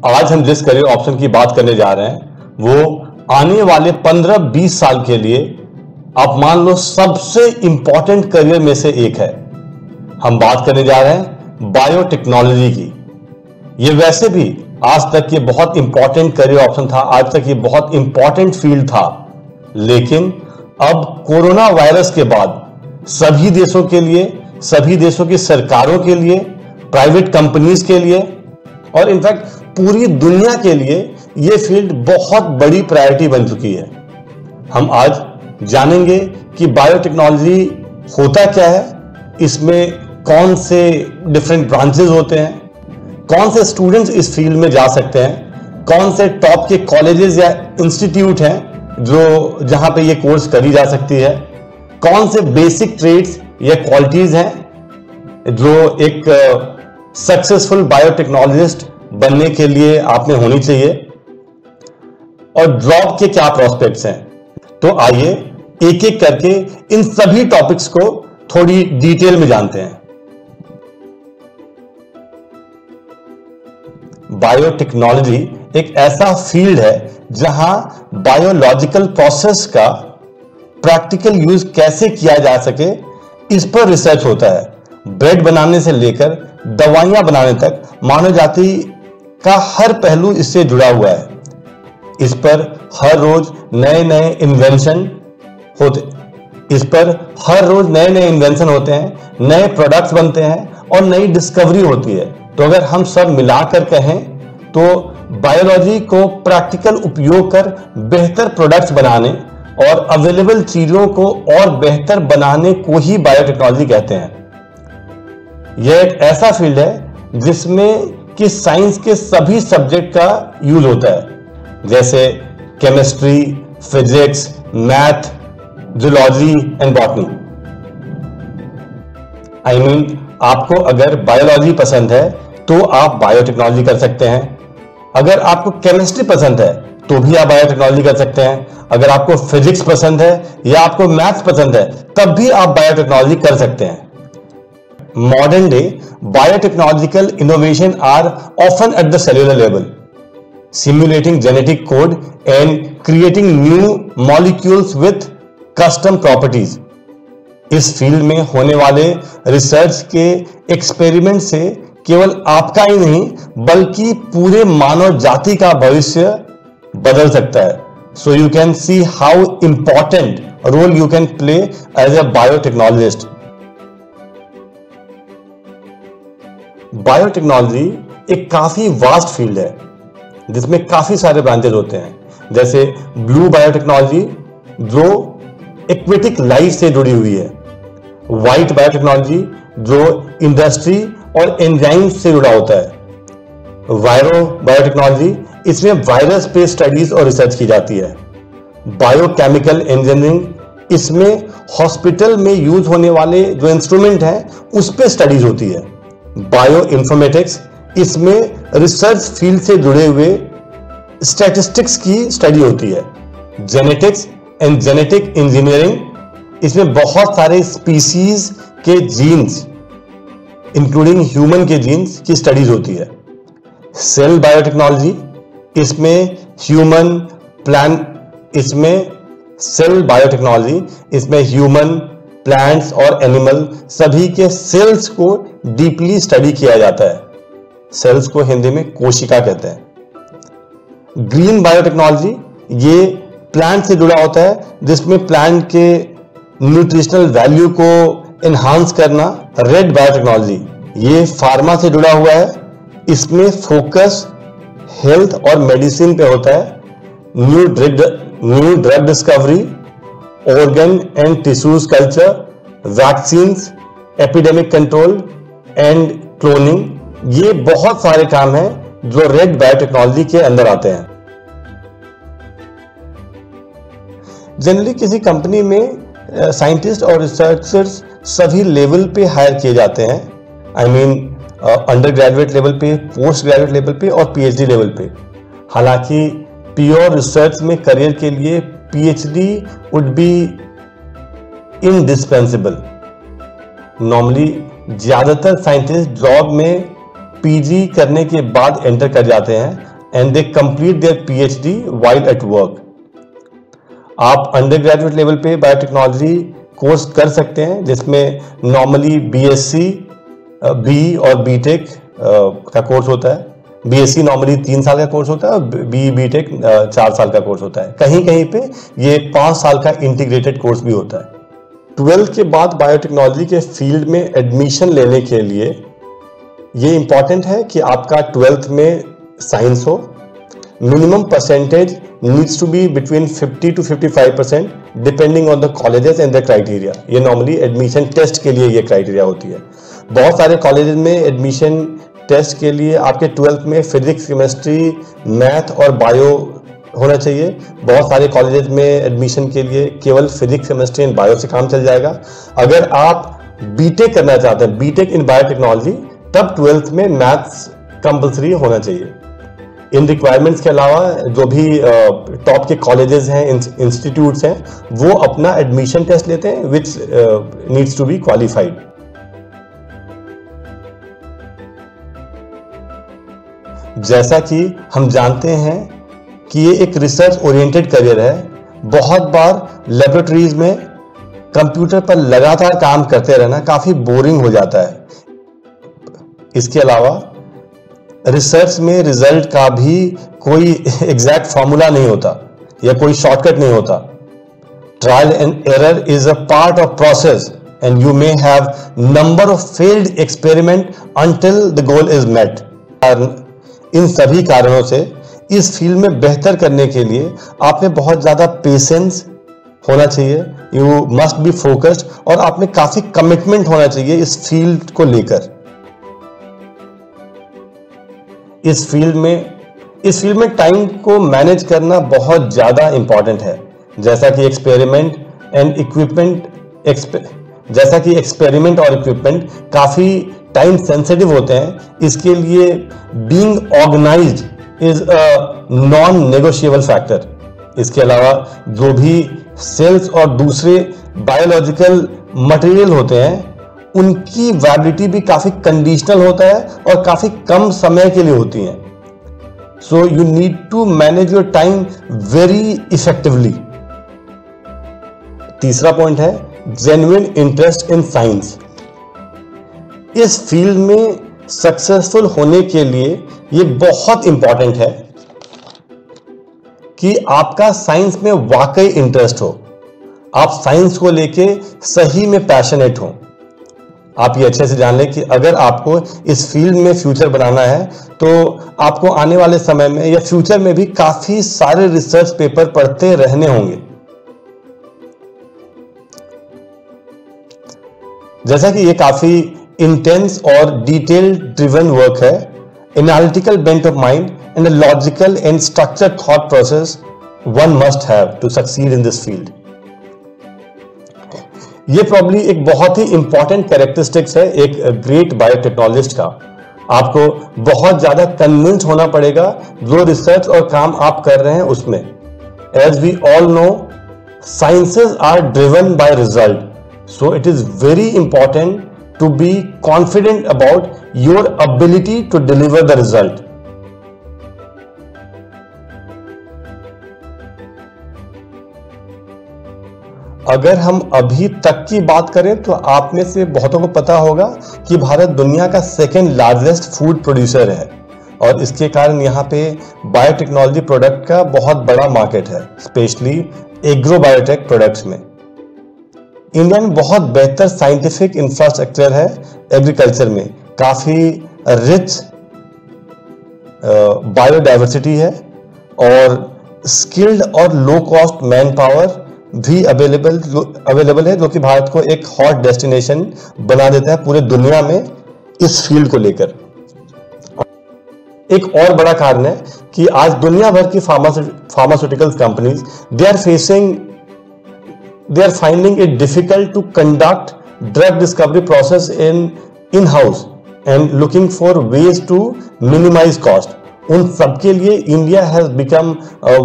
आज हम जिस करियर ऑप्शन की बात करने जा रहे हैं वो आने वाले 15-20 साल के लिए आप मान लो सबसे इंपॉर्टेंट करियर में से एक है। हम बात करने जा रहे हैं बायोटेक्नोलॉजी की। ये वैसे भी आज तक ये बहुत इंपॉर्टेंट करियर ऑप्शन था, आज तक ये बहुत इंपॉर्टेंट फील्ड था, लेकिन अब कोरोना वायरस के बाद सभी देशों के लिए, सभी देशों की सरकारों के लिए, प्राइवेट कंपनीज के लिए और इनफैक्ट पूरी दुनिया के लिए यह फील्ड बहुत बड़ी प्रायोरिटी बन चुकी है। हम आज जानेंगे कि बायोटेक्नोलॉजी होता क्या है, इसमें कौन से डिफरेंट ब्रांचेस होते हैं, कौन से स्टूडेंट्स इस फील्ड में जा सकते हैं, कौन से टॉप के कॉलेजेस या इंस्टीट्यूट हैं जो जहां पे ये कोर्स करी जा सकती है, कौन से बेसिक ट्रेड्स या क्वालिटीज हैं जो एक सक्सेसफुल बायोटेक्नोलॉजिस्ट बनने के लिए आपने होनी चाहिए, और जॉब के क्या प्रोस्पेक्ट्स हैं। तो आइए एक एक करके इन सभी टॉपिक्स को थोड़ी डिटेल में जानते हैं। बायोटेक्नोलॉजी एक ऐसा फील्ड है जहां बायोलॉजिकल प्रोसेस का प्रैक्टिकल यूज कैसे किया जा सके, इस पर रिसर्च होता है। ब्रेड बनाने से लेकर दवाइयां बनाने तक मानव जाति का हर पहलू इससे जुड़ा हुआ है। इस पर हर रोज नए नए इन्वेंशन होते हैं, नए प्रोडक्ट्स बनते हैं और नई डिस्कवरी होती है। तो अगर हम सब मिलाकर कहें तो बायोलॉजी को प्रैक्टिकल उपयोग कर बेहतर प्रोडक्ट्स बनाने और अवेलेबल चीजों को और बेहतर बनाने को ही बायोटेक्नोलॉजी कहते हैं। यह एक ऐसा फील्ड है जिसमें कि साइंस के सभी सब्जेक्ट का यूज होता है, जैसे chemistry, physics, math, zoology and botany. आपको अगर बायोलॉजी पसंद है तो आप बायोटेक्नोलॉजी कर सकते हैं। अगर आपको केमिस्ट्री पसंद है तो भी आप बायोटेक्नोलॉजी कर सकते हैं। अगर आपको फिजिक्स पसंद है या आपको मैथ्स पसंद है तब भी आप बायोटेक्नोलॉजी कर सकते हैं। Modern day biotechnological innovation are often at the cellular level, simulating genetic code and creating new molecules with custom properties। इस फील्ड में होने वाले रिसर्च के एक्सपेरिमेंट से केवल आपका ही नहीं बल्कि पूरे मानव जाति का भविष्य बदल सकता है। So you can see how important role you can play as a biotechnologist. Biotechnology एक काफी वास्ट फील्ड है जिसमें काफी सारे ब्रांचेस होते हैं, जैसे ब्लू बायोटेक्नोलॉजी जो एक्वेटिक लाइफ से जुड़ी हुई है, व्हाइट बायोटेक्नोलॉजी जो इंडस्ट्री और एंजाइम्स से जुड़ा होता है, वायरो बायोटेक्नोलॉजी इसमें वायरस पे स्टडीज और रिसर्च की जाती है, बायोकेमिकल इंजीनियरिंग इसमें हॉस्पिटल में यूज होने वाले जो इंस्ट्रूमेंट हैं उस पे स्टडीज होती है, बायो इन्फॉर्मेटिक्स इसमें रिसर्च फील्ड से जुड़े हुए स्टैटिस्टिक्स की स्टडी होती है, जेनेटिक्स एंड जेनेटिक इंजीनियरिंग इसमें बहुत सारे स्पीसीज के जीन्स इंक्लूडिंग ह्यूमन के जीन्स की स्टडीज होती है, सेल बायोटेक्नोलॉजी इसमें सेल बायोटेक्नोलॉजी इसमें ह्यूमन, प्लांट्स और एनिमल सभी के सेल्स को डीपली स्टडी किया जाता है। सेल्स को हिंदी में कोशिका कहते हैं। ग्रीन बायोटेक्नोलॉजी ये प्लांट से जुड़ा होता है जिसमें प्लांट के न्यूट्रिशनल वैल्यू को एनहांस करना। रेड बायोटेक्नोलॉजी ये फार्मा से जुड़ा हुआ है, इसमें फोकस हेल्थ और मेडिसिन पे होता है। New drug discovery, organ and tissues culture, vaccines, epidemic control and cloning, ये बहुत सारे काम हैं जो रेड बायोटेक्नोलॉजी के अंदर आते हैं। जनरली किसी कंपनी में साइंटिस्ट और रिसर्चर्स सभी लेवल पे हायर किए जाते हैं, अंडर ग्रेजुएट लेवल पे, पोस्ट ग्रेजुएट लेवल पे और पीएचडी लेवल पे। हालांकि प्योर रिसर्च में करियर के लिए PhD would be indispensable. Normally ज्यादातर साइंटिस्ट जॉब में पीजी करने के बाद एंटर कर जाते हैं and they complete their PhD while at work. आप अंडर ग्रेजुएट लेवल पे बायोटेक्नोलॉजी कोर्स कर सकते हैं, जिसमें नॉर्मली बीएससी, बी और बीटेक का कोर्स होता है। बीएससी नॉर्मली 3 साल का कोर्स होता है और बीटेक 4 साल का कोर्स होता है। कहीं कहीं पे ये 5 साल का इंटीग्रेटेड कोर्स भी होता है। 12th के बाद बायोटेक्नोलॉजी के फील्ड में एडमिशन लेने के लिए ये इंपॉर्टेंट है कि आपका 12th में साइंस हो। Minimum percentage needs to be between 50 to 55% depending on the colleges and the criteria. ये नॉर्मली एडमिशन टेस्ट के लिए ये क्राइटेरिया होती है। बहुत सारे कॉलेजेस में एडमिशन टेस्ट के लिए आपके 12th में फिजिक्स, केमिस्ट्री, मैथ और बायो होना चाहिए। बहुत सारे कॉलेजेस में एडमिशन के लिए केवल फिजिक्स, केमिस्ट्री एंड बायो से काम चल जाएगा। अगर आप बीटेक करना चाहते हैं, बीटेक इन बायोटेक्नोलॉजी, तब 12th में मैथ्स कंपलसरी होना चाहिए। इन रिक्वायरमेंट्स के अलावा जो भी टॉप के कॉलेजेस हैं, इंस्टीट्यूट्स हैं, वो अपना एडमिशन टेस्ट लेते हैं which needs to be qualified. जैसा कि हम जानते हैं कि ये एक रिसर्च ओरिएंटेड करियर है। बहुत बार लेबोरेटरीज में कंप्यूटर पर लगातार काम करते रहना काफी बोरिंग हो जाता है। इसके अलावा रिसर्च में रिजल्ट का भी कोई एग्जैक्ट फॉर्मूला नहीं होता या कोई शॉर्टकट नहीं होता। Trial and error is a part of process and you may have number of failed experiment until the goal is met. इन सभी कारणों से इस फील्ड में बेहतर करने के लिए आप में बहुत ज्यादा पेशेंस होना चाहिए। यू मस्ट बी फोकस्ड और आप में काफी कमिटमेंट होना चाहिए इस फील्ड को लेकर। इस फील्ड में टाइम को मैनेज करना बहुत ज्यादा इंपॉर्टेंट है। जैसा कि एक्सपेरिमेंट और इक्विपमेंट काफी टाइम सेंसिटिव होते हैं। इसके लिए being organised is a non negotiable factor. इसके अलावा जो भी सेल्स और दूसरे बायोलॉजिकल मटेरियल होते हैं, उनकी वैलिडिटी भी काफी कंडीशनल होता है और काफी कम समय के लिए होती है। So you need to manage your time very effectively. तीसरा पॉइंट है जेन्युइन इंटरेस्ट इन साइंस। इस फील्ड में सक्सेसफुल होने के लिए ये बहुत इंपॉर्टेंट है कि आपका साइंस में वाकई इंटरेस्ट हो, आप साइंस को लेके सही में पैशनेट हो। आप ये अच्छे से जान लें कि अगर आपको इस फील्ड में फ्यूचर बनाना है तो आपको आने वाले समय में या फ्यूचर में भी काफी सारे रिसर्च पेपर पढ़ते रहने होंगे। जैसा कि ये काफी इंटेंस और डिटेल ड्रिवन वर्क है, analytical bent of mind and a logical and structured thought process one must have to succeed in this field. ये प्रॉब्ली एक बहुत ही इंपॉर्टेंट कैरेक्टरिस्टिक्स है एक ग्रेट बायोटेक्नोलॉजिस्ट का। आपको बहुत ज्यादा कन्विंस होना पड़ेगा जो रिसर्च और काम आप कर रहे हैं उसमें। As we all know, sciences are driven by result, so it is very important to be confident about your ability to deliver the result. अगर हम अभी तक की बात करें तो आप में से बहुतों को पता होगा कि भारत दुनिया का सेकेंड लार्जेस्ट फूड प्रोड्यूसर है और इसके कारण यहाँ पे बायोटेक्नोलॉजी प्रोडक्ट का बहुत बड़ा मार्केट है, स्पेशली एग्रो बायोटेक प्रोडक्ट्स में। इंडिया में बहुत बेहतर साइंटिफिक इंफ्रास्ट्रक्चर है एग्रीकल्चर में, काफी रिच बायोडाइवर्सिटी है और स्किल्ड और लो कॉस्ट मैन पावर भी अवेलेबल है, जो कि भारत को एक हॉट डेस्टिनेशन बना देता है पूरे दुनिया में इस फील्ड को लेकर। एक और बड़ा कारण है कि आज दुनिया भर की pharmaceuticals companies they are finding it difficult to conduct drug discovery process in-house and looking for ways to minimize cost. उन सबके लिए India has become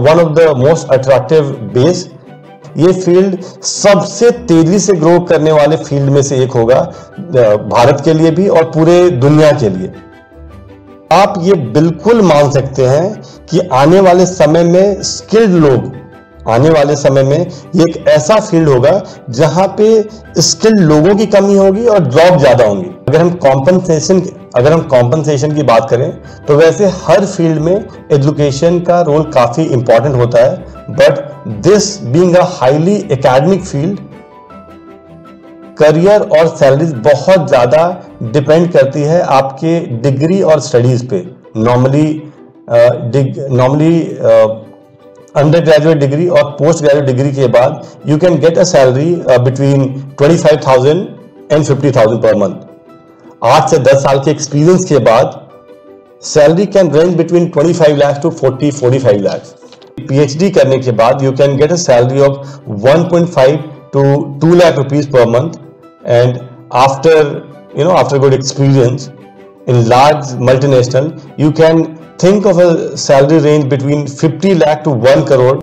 one of the most attractive base. ये फील्ड सबसे तेजी से ग्रो करने वाले field में से एक होगा भारत के लिए भी और पूरे दुनिया के लिए। आप ये बिल्कुल मान सकते हैं कि आने वाले समय में स्किल्ड लोग, आने वाले समय में ये एक ऐसा फील्ड होगा जहां पे स्किल्ड लोगों की कमी होगी और जॉब ज्यादा होंगी। अगर हम कॉम्पनसेशन की बात करें तो वैसे हर फील्ड में एजुकेशन का रोल काफी इंपॉर्टेंट होता है, but this being a highly academic field, career और सैलरीज बहुत ज्यादा डिपेंड करती है आपके डिग्री और स्टडीज पे। नॉर्मली अंडर ग्रेजुएट डिग्री और पोस्ट ग्रेजुएट डिग्री के बाद you can get a salary between 25,000 and 50,000 per month. 8 से 10 साल के एक्सपीरियंस के बाद salary can range between 25 lakh to 40-45 lakh. PhD करने के बाद you can get a salary of 1.5 to 2 lakh rupees per month, and after good experience in large multinational, you can think of a salary range between 50 lakh to 1 crore